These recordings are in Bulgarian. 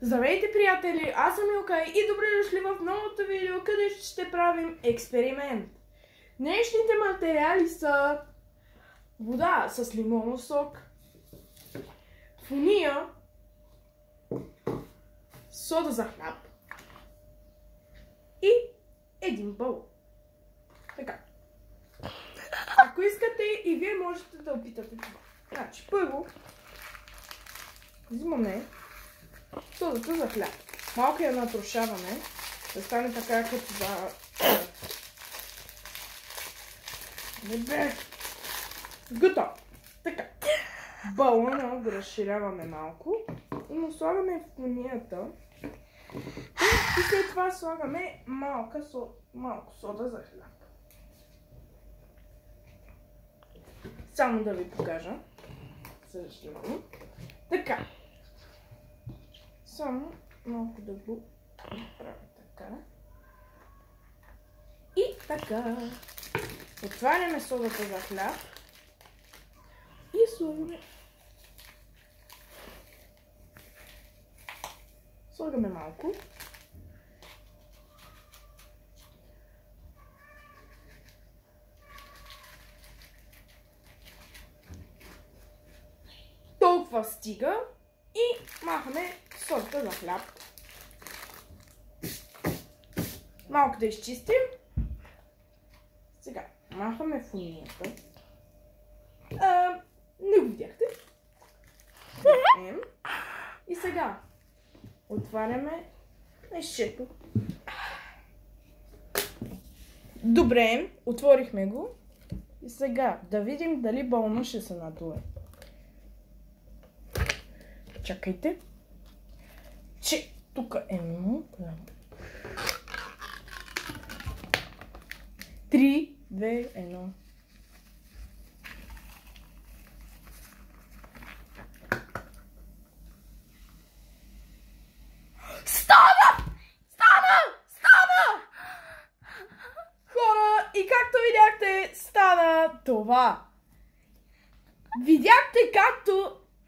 Здравейте, приятели! Аз съм Илка и добре дошли в новото видео, където ще правим експеримент. Днешните материали са вода с лимонов сок, фуния, сода за хляб и един бал. Така. Ако искате и вие можете да опитате това. Значи, първо взимаме содата за хляб. Малко я натрушаваме, да стане така като за... Добре. Готово. Така. Балона го разширяваме малко и му слагаме в фунията. И след това слагаме малко сода за хляб. Само да ви покажа. Съжалявам. Така. Само малко да го правя така. И така. Отваряме содата за хляб. И слагаме. Слагаме малко. Толкова стига и махаме содата за хляб. Малко да изчистим. Сега махаме фунията. Не го видяхте. И сега отваряме нещето. Добре, отворихме го. И сега да видим дали балона ще се надуе. Чакайте. Че тук е много. 3, 2, 1. Стана! Хора, и както видяхте, стана това. Видяхте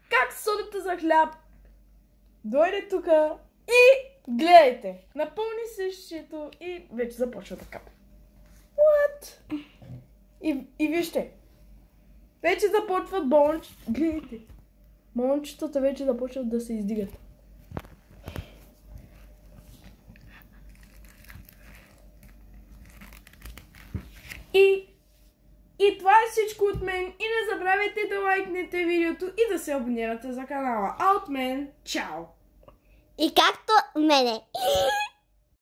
как содата за хляб дойде тук и гледайте. Напълни същото и вече започва да капе. What? И вижте. Вече започват балончета. Гледайте. Балончетата вече започват да се издигат. И това е всичко от мен. И не забравяйте да лайкнете видеото и да се абонирате за канала. А от мен, чао! И както мене.